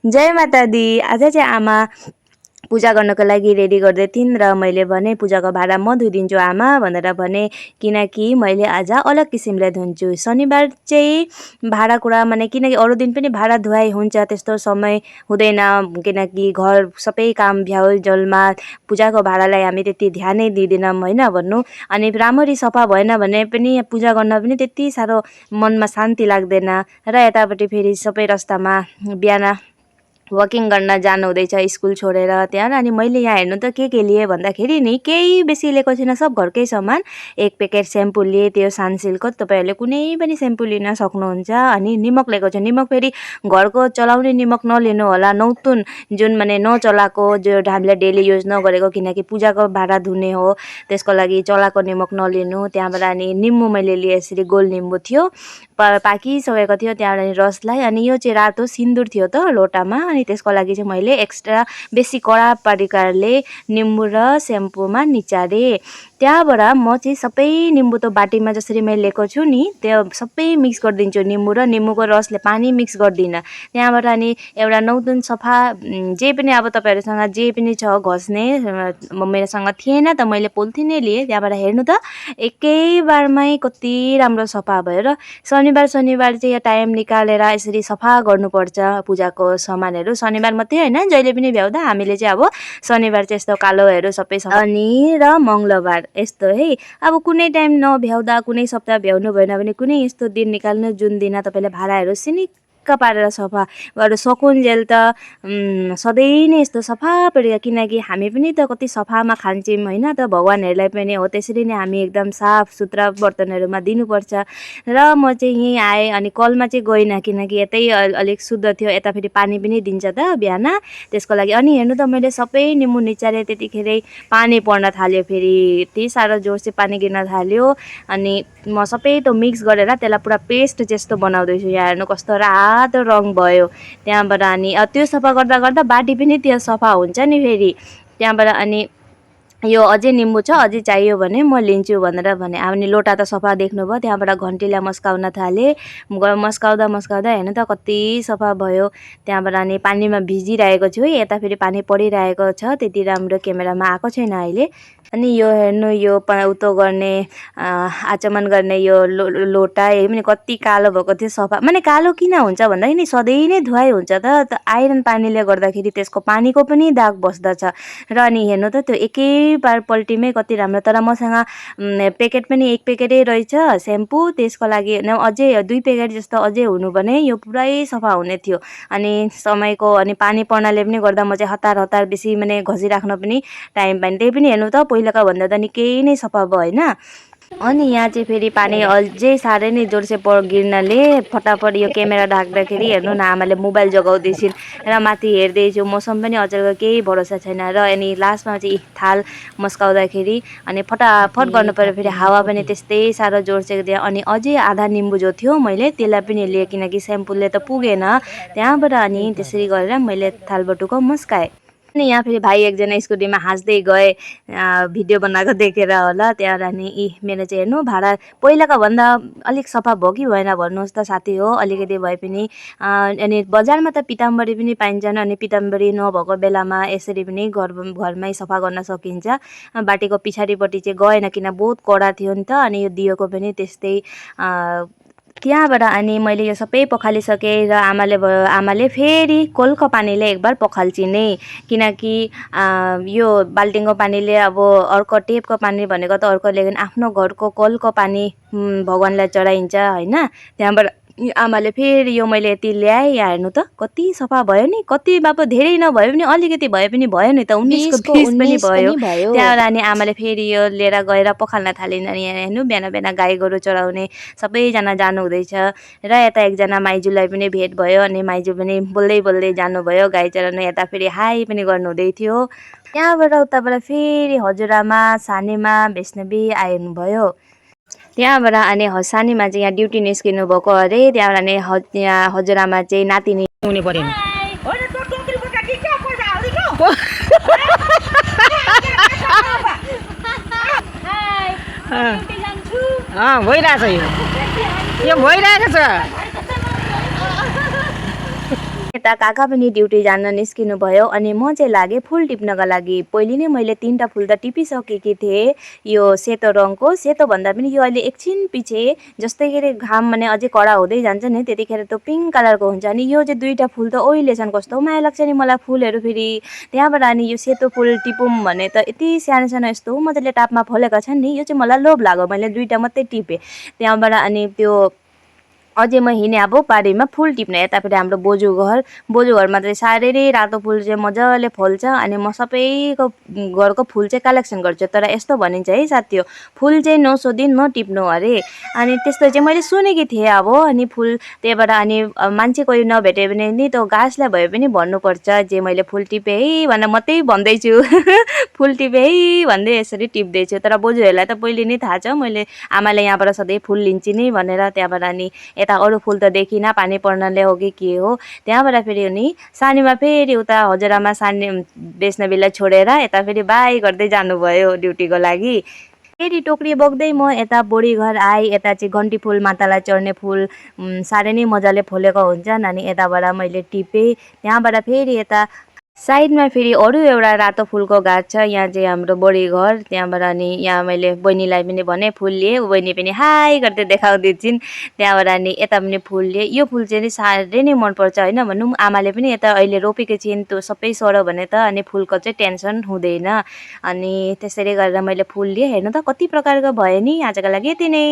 जय माता दी। आज चाहिँ आमा पूजा गर्नको लागि रेडी गर्दै थिइन् र मैले भने पूजाको भाँडा म धुइदिन्छु आमा भनेर भने, किनकि मैले आज अलग किसिमले धुन्छु। शनिबार चाहिँ भाँडाकुँडा माने किनकि अरू दिन पनि भाँडा धुवाइ हुन्छ, त्यस्तो समय हुँदैन किनकि घर सबै काम भ्याउजलमा पूजाको भाँडालाई हामी त्यति ध्यानै दिँदैनौँ होइन भन्नु। अनि राम्ररी सफा भएन भने पनि पूजा गर्न पनि त्यति साह्रो मनमा शान्ति लाग्दैन। र यतापट्टि फेरि सबै रस्तामा बिहान वकिङ गर्न जानु हुँदैछ स्कुल छोडेर त्यहाँ। अनि मैले यहाँ हेर्नु त के लिएँ भन्दाखेरि नि केही बेसी लिएको छैन, सब घरकै सामान। एक प्याकेट सेम्पू लिएँ, त्यो सनसिल्कको, तपाईँहरूले कुनै पनि सेम्पू लिन सक्नुहुन्छ। अनि निमक लिएको छु, निमक फेरि घरको चलाउने निमक नलिनु होला, नौतुन जुन माने नचलाएको, जो हामीले डेली युज नगरेको, किनकि पूजाको भाँडा धुने हो त्यसको लागि चलाएको निमक नलिनु। त्यहाँबाट अनि निम्बु मैले लिएँ, यसरी गोल निम्बु थियो पाकिसकेको थियो, त्यहाँबाट रसलाई। अनि यो चाहिँ रातो सिन्दुर थियो त लोटामा, अनि त्यसको लागि चाहिँ मैले एक्स्ट्रा बेसी कडा परिकारले निम्बु र सेम्पूमा निचारेँ। त्यहाँबाट म चाहिँ सबै निम्बु त बाटीमा जसरी मैले लिएको छु नि त्यो सबै मिक्स गरिदिन्छु, निम्बु र निम्बुको रसले पानी मिक्स गर्दिनँ। त्यहाँबाट अनि एउटा नौतुन सफा जे पनि अब तपाईँहरूसँग जे पनि छ घस्ने, मेरोसँग थिएन त मैले पोलिथिनै लिएँ। त्यहाँबाट हेर्नु त एकै बारमै कति राम्रो सफा भयो। र शनिबार चाहिँ यहाँ टाइम निकालेर यसरी सफा गर्नुपर्छ पूजाको सामानहरू। शनिबार मात्रै होइन, जहिले पनि भ्याउँदा हामीले चाहिँ अब शनिबार चाहिँ यस्तो कालोहरू सबै अनि र मङ्गलबार यस्तो है। अब कुनै टाइम नभ्याउँदा, कुनै सप्ताह भ्याउनु भएन भने कुनै यस्तो दिन निकाल्नु जुन दिन तपाईँले भाँडाहरू सिनिक्क पारेर सफा गरेर सकुन्जेल त सधैँ नै यस्तो सफा परेर, किनकि हामी पनि त कति सफामा खान्छौँ होइन त, भगवानहरूलाई पनि हो त्यसरी नै हामी एकदम साफ सुथरा बर्तनहरूमा दिनुपर्छ। र म चाहिँ यहीँ आएँ, अनि कलमा चाहिँ गइनँ किनकि यतै अलिक शुद्ध थियो, यता फेरि पानी पनि दिन्छ त बिहान त्यसको लागि। अनि हेर्नु त मैले सबै निम्बु निचारेँ, त्यतिखेरै पानी पर्न थाल्यो, फेरि यति साह्रो जोर चाहिँ पानी गिर्न थाल्यो। अनि म सबै त मिक्स गरेर त्यसलाई पुरा पेस्ट जस्तो बनाउँदैछु। यहाँ हेर्नु कस्तो रातो रङ भयो। त्यहाँबाट अनि त्यो सफा गर्दा गर्दा बाटी पनि त्यो सफा हुन्छ नि फेरि। त्यहाँबाट अनि यो अझै निम्बु छ, अझै चाहियो भने म लिन्छु भनेर भने। अनि लोटा त सफा देख्नुभयो। त्यहाँबाट घन्टीलाई मस्काउन थालेँ, मस्काउँदा हेर्नु त कति सफा भयो। त्यहाँबाट अनि पानीमा भिजिरहेको छु है, यता फेरि पानी परिरहेको छ, त्यति राम्रो क्यामेरामा आएको छैन अहिले। अनि यो हेर्नु यो उतो गर्ने आचमन गर्ने यो लोटा यही पनि कति कालो भएको थियो। सफा माने कालो किन हुन्छ भन्दाखेरि सधैँ नै धुवाइ हुन्छ त आइरन पानीले गर्दाखेरि त्यसको पानीको पनि दाग बस्दछ। र अनि हेर्नु त त्यो एकै बार पल्टीमै कति राम्रो। तर मसँग प्याकेट पनि एक प्याकेटै रहेछ सेम्पू, त्यसको लागि अझै 2 प्याकेट जस्तो अझै हुनु भने यो पुरै सफा हुने थियो। अनि समयको अनि पानी पर्नाले पनि गर्दा म चाहिँ हतार बेसी माने घसिराख्न पनि टाइम पाएन। त्यही पनि हेर्नु त पहिलाको भन्दा त निकै नै सफा भयो होइन। अनि यहाँ चाहिँ फेरि पानी अझै साह्रै नै जोरसे गिर्नाले फटाफट यो क्यामेरा ढाक्दाखेरि हेर्नु न आमाले मोबाइल जगाउँदैछिन् र माथि हेर्दैछु, मौसम पनि अचेलको केही भरोसा छैन। र अनि लास्टमा चाहिँ थाल मस्काउँदाखेरि अनि फटाफट गर्नु पऱ्यो, फेरि हावा पनि त्यस्तै साह्रो जोरसे दियो। अनि अझै आधा निम्बु जो थियो मैले त्यसलाई पनि लिएँ किनकि सेम्पूले त पुगेन। त्यहाँबाट अनि त्यसरी गरेर मैले थालबटुको मस्काएँ। अनि यहाँ फेरि भाइ एकजना स्कुटीमा हाँस्दै गए, भिडियो बनाएको देखेर होला। त्यहाँबाट अनि मेरो चाहिँ हेर्नु भाँडा पहिलाको भन्दा अलिक सफा भयो कि भएन भन्नुहोस् त साथी हो, अलिकति भए पनि। अनि बजारमा त पिताम्बरी पनि पाइन्छन्, अनि पिताम्बरी नभएको बेलामा यसरी पनि घरमै सफा गर्न सकिन्छ। बाटीको पछाडिपट्टि चाहिँ गएन किन बहुत कडा थियो नि त। अनि यो दियोको पनि त्यस्तै। त्यहाँबाट अनि मैले यो सबै पखालिसकेँ र आमाले फेरि कलको पानीले एकबार पखाल्छिन् नै, किनकि यो बाल्टिङको पानीले अब अर्को टेपको पानी भनेको त अर्को, लेकिन आफ्नो घरको कलको पानी भगवानलाई चढाइन्छ होइन। त्यहाँबाट आमाले फेरि यो मैले यति ल्याएँ, यहाँ हेर्नु त कति सफा भयो नि। कति बाबु धेरै नभए पनि अलिकति भए पनि भयो नि त, 19 पनि भयो। त्यहाँबाट अनि आमाले फेरि यो लिएर गएर पखाल्न थालिन्। अनि यहाँ हेर्नु बिहान गाई गोरु चराउने सबैजना जानु हुँदैछ। र यता एकजना माइजूलाई पनि भेट भयो, अनि माइजू पनि बोल्दै जानुभयो गाई चराउनु। यता फेरि हाई पनि गर्नुहुँदै थियो। त्यहाँबाट उताबाट फेरि हजुरआमा सानीमा वैष्णवी आउनुभयो। त्यहाँबाट अनि सानीमा चाहिँ यहाँ ड्युटी निस्किनु भएको अरे। त्यहाँबाट अनि यहाँ हजुरआमा चाहिँ नातिनी हुने पर्यो नि। भइरहेछ यो भइरहेको छ। यता काका पनि ड्युटी जान निस्किनु भयो अनि म चाहिँ लागेँ फुल टिप्नका लागि। पहिले नै मैले 3टा फुल त टिपिसकेकी थिएँ। यो सेतो रङको, सेतो भन्दा पनि यो अहिले एकछिन पछि जस्तैखेरि घाम भने अझै कडा हुँदै जान्छ नि त्यतिखेर त्यो पिङ्क कलरको हुन्छ। अनि यो चाहिँ 2टा फुल त ओइलेछन्, कस्तो माया लाग्छ नि मलाई फुलहरू फेरि। त्यहाँबाट अनि यो सेतो फुल टिपौँ भने त यति सानो सानो यस्तो मजाले टापमा फलेका छन् नि, यो चाहिँ मलाई लोभ लाग्यो। मैले 2टा मात्रै टिपेँ। त्यहाँबाट अनि त्यो अझै म हिँडेँ अब बारीमा फुल टिप्न। यतापट्टि हाम्रो बोजू घरमा चाहिँ साह्रै नै रातो फुल चाहिँ मजाले फल्छ अनि म सबैको घरको फुल चाहिँ कलेक्सन गर्छु। तर यस्तो भनिन्छ है साथी हो, फुल चाहिँ नसोधी नटिप्नु अरे। अनि त्यस्तो चाहिँ मैले सुनेकी थिएँ अब। अनि फुल त्यहीबाट अनि मान्छे कोही नभेट्यो भने नि त्यो गाछलाई भए पनि भन्नुपर्छ जे मैले फुल टिपेँ है भनेर मात्रै भन्दैछु। फुल टिपेँ है भन्दै यसरी टिप्दैछु। तर बोजूहरूलाई त पहिले नै थाहा छ मैले आमाले यहाँबाट सधैँ फुल लिन्छु नि भनेर। त्यहाँबाट अनि यता अरू फुल त देखिनँ, पानी पर्नाले हो कि के हो। त्यहाँबाट फेरि अनि सानीमा फेरि उता हजुरआमा सानी बेच्न बेला छोडेर यता फेरि बाई गर्दै जानुभयो ड्युटीको लागि। फेरि टोक्री बोक्दै म यता बुढी घर आएँ। यता चाहिँ घन्टी फुल, मातालाई चढ्ने फुल साह्रै नै मजाले फुलेको हुन्छन्। अनि यताबाट मैले टिपेँ। त्यहाँबाट फेरि यता साइडमा फेरि अरू एउटा रातो फुलको गाछ छ, यहाँ चाहिँ हाम्रो बुढी घर। त्यहाँबाट अनि यहाँ मैले बहिनीलाई पनि भने फुल लिएँ, बहिनी पनि हाई गर्दै देखाउँदै छिन्। त्यहाँबाट अनि यता पनि फुल लिएँ। यो फुल चाहिँ नि साह्रै नै मनपर्छ होइन भनौँ। आमाले पनि यता अहिले रोपेको छिन् त्यो सबै सऱ्यो भने त अनि फुलको चाहिँ टेन्सन हुँदैन। अनि त्यसरी गरेर मैले फुल लिएँ। हेर्नु त कति प्रकारको भयो नि। आजको लागि यति नै।